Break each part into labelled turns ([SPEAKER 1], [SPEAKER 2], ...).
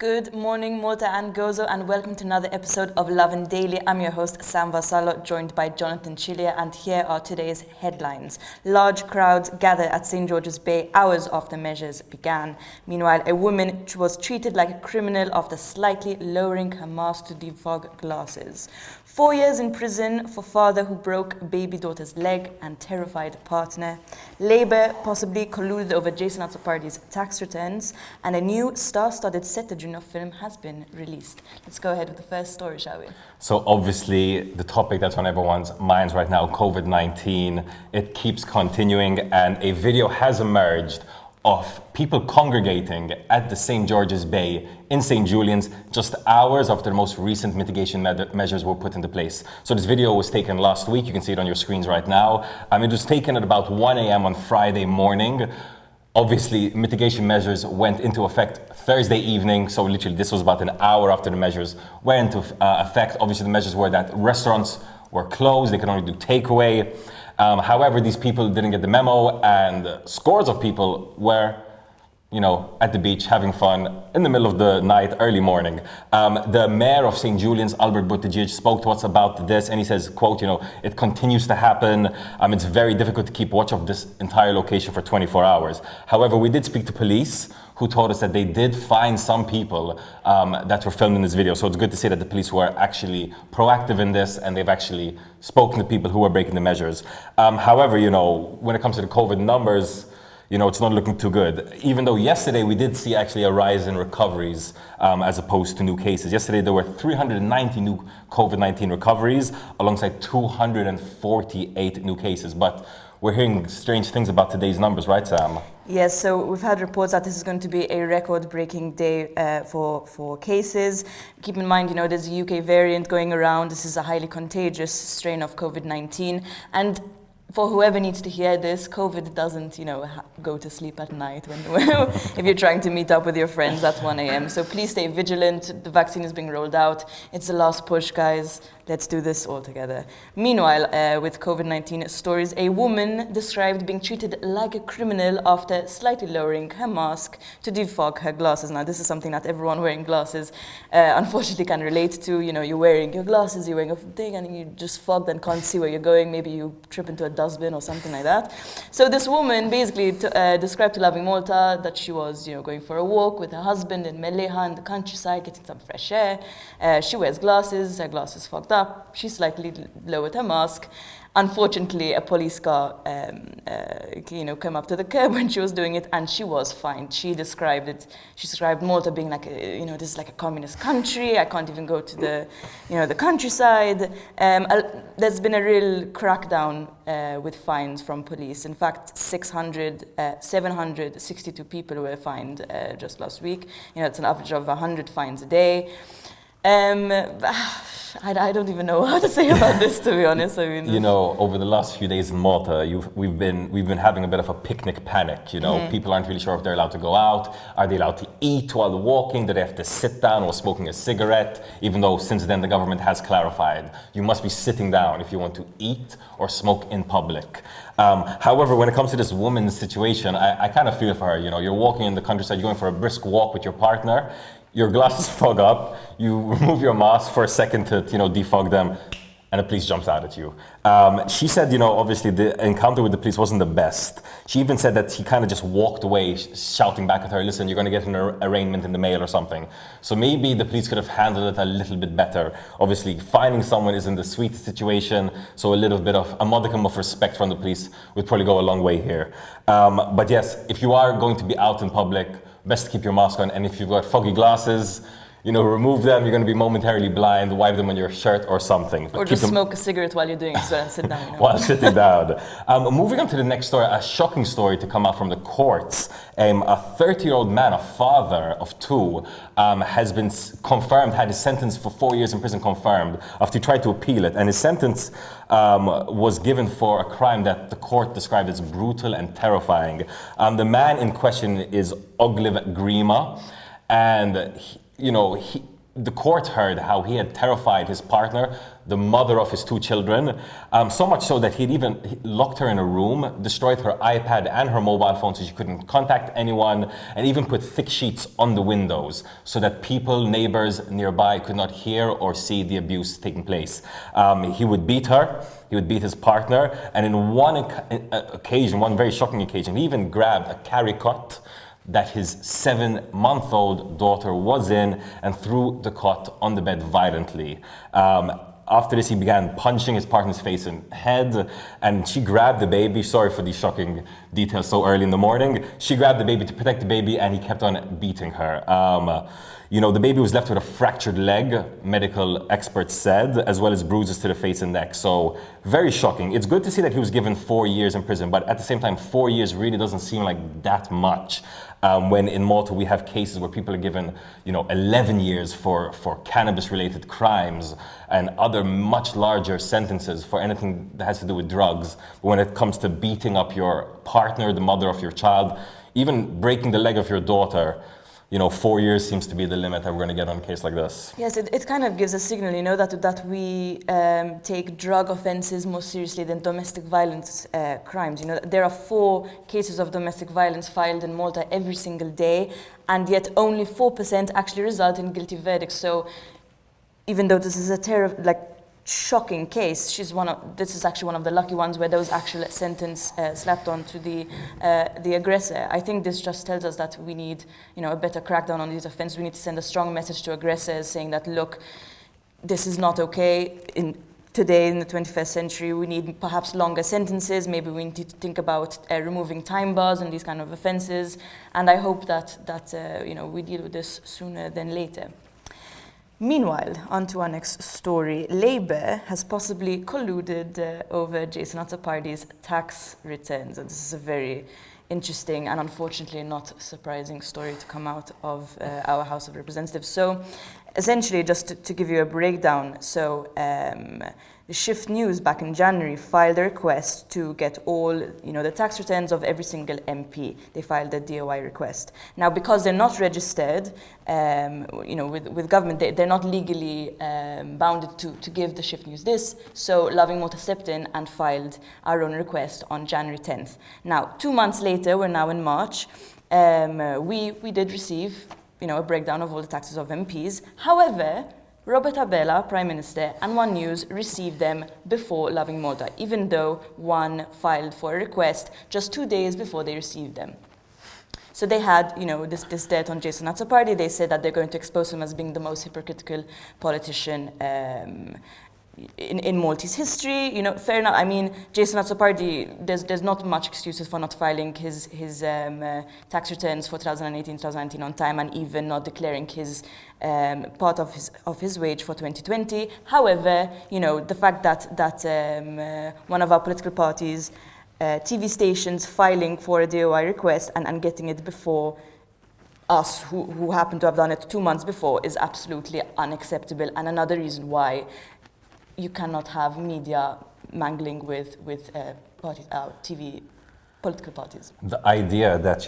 [SPEAKER 1] Good morning, Malta and Gozo, and welcome to another episode of Lovin Daily. I'm your host, Sam Vassallo, joined by Jonathan Chilia, and here are today's headlines. Large crowds gather at St. George's Bay hours after measures began. Meanwhile, a woman was treated like a criminal after slightly lowering her mask to defog glasses. 4 years in prison for father who broke baby daughter's leg and terrified partner. Labour possibly colluded over Jason Azzopardi's tax returns, and a new star-studded Setagino film has been released. Let's go ahead with the first story, shall we?
[SPEAKER 2] So obviously the topic that's on everyone's minds right now, COVID-19, it keeps continuing, and a video has emerged of people congregating at the St. George's Bay in St. Julian's just hours after the most recent mitigation measures were put into place. So this video was taken last week. You can see it on your screens right now. It was taken at about 1 a.m. on Friday morning. Obviously, mitigation measures went into effect Thursday evening. So literally this was about an hour after the measures went into effect. Obviously, the measures were that restaurants were closed. They could only do takeaway. However, these people didn't get the memo, and scores of people were, at the beach having fun in the middle of the night, early morning. The mayor of St. Julian's, Albert Buttigieg, spoke to us about this, and he says, quote, it continues to happen. It's very difficult to keep watch of this entire location for 24 hours. However, we did speak to police, who told us that they did find some people that were filmed in this video. So it's good to see that the police were actually proactive in this, and they've actually spoken to people who were breaking the measures. However, when it comes to the COVID numbers, it's not looking too good. Even though yesterday we did see actually a rise in recoveries as opposed to new cases. Yesterday there were 390 new COVID-19 recoveries alongside 248 new cases. But we're hearing strange things about today's numbers, right, Sam?
[SPEAKER 1] Yes, so we've had reports that this is going to be a record-breaking day for cases. Keep in mind, there's a UK variant going around. This is a highly contagious strain of COVID-19. And for whoever needs to hear this, COVID doesn't, go to sleep at night if you're trying to meet up with your friends at 1 a.m. So please stay vigilant. The vaccine is being rolled out. It's the last push, guys. Let's do this all together. Meanwhile, with COVID-19 stories, a woman described being treated like a criminal after slightly lowering her mask to defog her glasses. Now, this is something that everyone wearing glasses unfortunately can relate to. You're wearing your glasses, you're wearing a thing, and you just fogged and can't see where you're going. Maybe you trip into a dustbin or something like that. So this woman basically described to Lovin Malta that she was, going for a walk with her husband in Meleha in the countryside, getting some fresh air. She wears glasses, her glasses fogged up. She slightly lowered her mask. Unfortunately, a police car, came up to the curb when she was doing it, and she was fined. She described Malta being like, this is like a communist country. I can't even go to the countryside. There's been a real crackdown with fines from police. In fact, 762 people were fined just last week. It's an average of 100 fines a day. I don't even know what to say about this, to be honest. I mean,
[SPEAKER 2] over the last few days in Malta, we've been having a bit of a picnic panic. People aren't really sure if they're allowed to go out. Are they allowed to eat while walking? Do they have to sit down while smoking a cigarette? Even though since then the government has clarified you must be sitting down if you want to eat or smoke in public. However, when it comes to this woman's situation, I kind of feel for her. You're walking in the countryside, you're going for a brisk walk with your partner. Your glasses fog up, you remove your mask for a second to, defog them, and the police jumps out at you. She said, obviously the encounter with the police wasn't the best. She even said that he kind of just walked away, shouting back at her, listen, you're going to get an arraignment in the mail or something. So maybe the police could have handled it a little bit better. Obviously, finding someone isn't the sweetest situation, so a little bit of a modicum of respect from the police would probably go a long way here. But yes, if you are going to be out in public, best to keep your mask on, and if you've got foggy glasses, remove them. You're going to be momentarily blind. Wipe them on your shirt or something.
[SPEAKER 1] Or just smoke a cigarette while you're doing it, so and sit down.
[SPEAKER 2] While sitting down. Moving on to the next story, a shocking story to come out from the courts. A 30-year-old man, a father of two, has been confirmed, had his sentence for 4 years in prison confirmed after he tried to appeal it. And his sentence was given for a crime that the court described as brutal and terrifying. The man in question is Oglev Grima, and the court heard how he had terrified his partner, the mother of his 2 children, so much so that he locked her in a room, destroyed her iPad and her mobile phone so she couldn't contact anyone, and even put thick sheets on the windows so that people, neighbors nearby could not hear or see the abuse taking place. He would beat her, he would beat his partner, and in one occasion, one very shocking occasion, he even grabbed a carry cot that his 7-month-old daughter was in and threw the cot on the bed violently. After this, he began punching his partner's face and head, and she grabbed the baby. Sorry for these shocking details so early in the morning. She grabbed the baby to protect the baby, and he kept on beating her. The baby was left with a fractured leg, medical experts said, as well as bruises to the face and neck. So very shocking. It's good to see that he was given 4 years in prison, but at the same time, 4 years really doesn't seem like that much. When in Malta we have cases where people are given, 11 years for cannabis-related crimes and other much larger sentences for anything that has to do with drugs. But when it comes to beating up your partner, the mother of your child, even breaking the leg of your daughter, 4 years seems to be the limit that we're going to get on a case like this.
[SPEAKER 1] Yes, it kind of gives a signal, that we take drug offences more seriously than domestic violence crimes. There are 4 cases of domestic violence filed in Malta every single day, and yet only 4% actually result in guilty verdicts. So even though this is a shocking case, this is actually one of the lucky ones where those actual sentence slapped onto the aggressor. I think this just tells us that we need, a better crackdown on these offences. We need to send a strong message to aggressors saying that, look, this is not okay. Today in the 21st century, we need perhaps longer sentences. Maybe we need to think about removing time bars on these kind of offences. And I hope that we deal with this sooner than later. Meanwhile, on to our next story. Labour has possibly colluded over Jason Azzopardi's tax returns. And this is a very interesting and unfortunately not surprising story to come out of our House of Representatives. So essentially, just to give you a breakdown, the Shift News back in January filed a request to get all, the tax returns of every single MP. They filed a DOI request. Now, because they're not registered, with government, they're not legally bounded to give the Shift News this. So Lovin Malta stepped in and filed our own request on January 10th. Now, 2 months later, we're now in March, we did receive, a breakdown of all the taxes of MPs. However, Robert Abela, Prime Minister, and One News received them before Lovin Malta, even though one filed for a request just 2 days before they received them. So they had, this debt on Jason Azzopardi. They said that they're going to expose him as being the most hypocritical politician in Maltese history. Fair enough. I mean, Jason Azzopardi, there's not much excuses for not filing his tax returns for 2018, 2019 on time, and even not declaring his part of his wage for 2020. However, the fact that one of our political parties, TV stations, filing for a DOI request and getting it before us, who happen to have done it 2 months before, is absolutely unacceptable, and another reason why you cannot have media mangling with TV political parties.
[SPEAKER 2] The idea that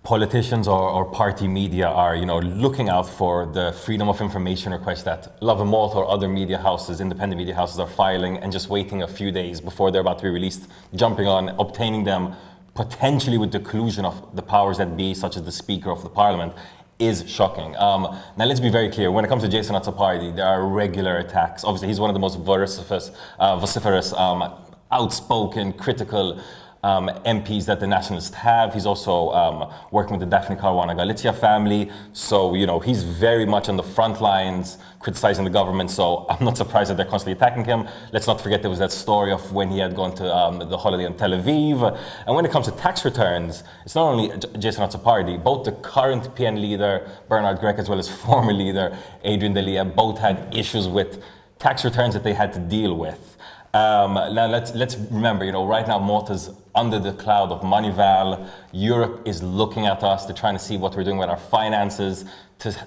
[SPEAKER 2] politicians or party media are looking out for the freedom of information requests that Lovin Malta or other media houses, independent media houses, are filing, and just waiting a few days before they're about to be released, jumping on, obtaining them potentially with the collusion of the powers that be, such as the Speaker of the Parliament, is shocking. Now, let's be very clear. When it comes to Jason Azzopardi, there are regular attacks. Obviously, he's one of the most vociferous, outspoken, critical MPs that the Nationalists have. He's also working with the Daphne Caruana Galizia family. So, he's very much on the front lines criticizing the government. So I'm not surprised that they're constantly attacking him. Let's not forget there was that story of when he had gone to the holiday in Tel Aviv. And when it comes to tax returns, it's not only Jason Azzopardi. Both the current PN leader, Bernard Grech, as well as former leader, Adrian Delia, both had issues with tax returns that they had to deal with. Now let's remember, right now Malta's under the cloud of Moneyval. Europe is looking at us. They're trying to see what we're doing with our finances.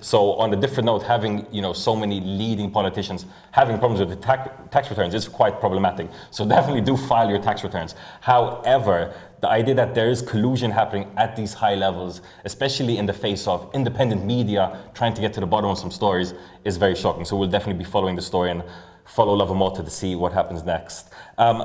[SPEAKER 2] So on a different note, having so many leading politicians having problems with the tax returns is quite problematic. So definitely do file your tax returns. However, the idea that there is collusion happening at these high levels, especially in the face of independent media trying to get to the bottom of some stories, is very shocking. So we'll definitely be following the story and follow Lovin Malta to see what happens next.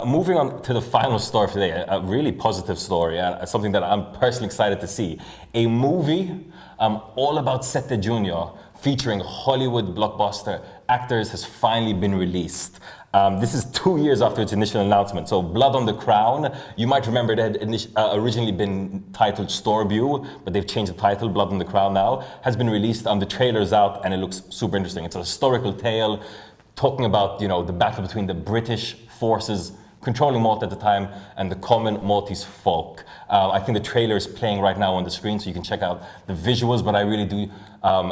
[SPEAKER 2] Moving on to the final story for today, a really positive story, something that I'm personally excited to see. A movie all about Sette Junior, featuring Hollywood blockbuster actors, has finally been released. This is 2 years after its initial announcement. So Blood on the Crown, you might remember it had originally been titled Storview, but they've changed the title, Blood on the Crown now, has been released. The trailer's out and it looks super interesting. It's a historical tale talking about the battle between the British forces controlling Malta at the time and the common Maltese folk. I think the trailer is playing right now on the screen, so you can check out the visuals, but I really do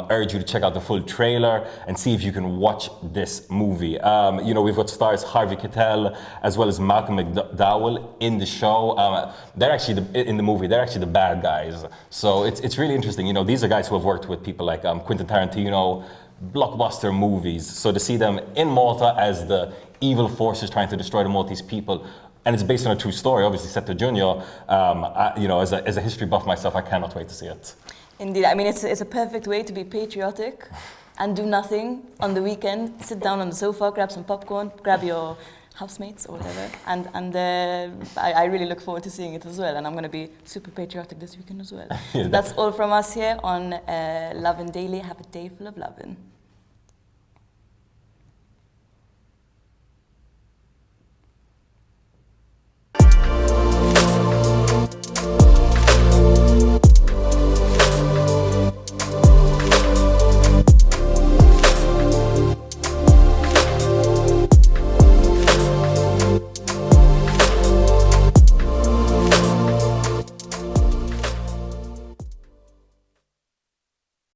[SPEAKER 2] urge you to check out the full trailer and see if you can watch this movie. We've got stars Harvey Keitel as well as Malcolm McDowell in the show. They're actually in the movie, they're actually the bad guys. So it's really interesting. These are guys who have worked with people like Quentin Tarantino, blockbuster movies. So to see them in Malta as the evil forces trying to destroy the Maltese people, and it's based on a true story, obviously Sette Junior. As a history buff myself, I cannot wait to see it.
[SPEAKER 1] Indeed, I mean it's a perfect way to be patriotic and do nothing on the weekend. Sit down on the sofa, grab some popcorn, grab your housemates or whatever, and I really look forward to seeing it as well. And I'm going to be super patriotic this weekend as well. So that's all from us here on Lovin Daily. Have a day full of lovin'.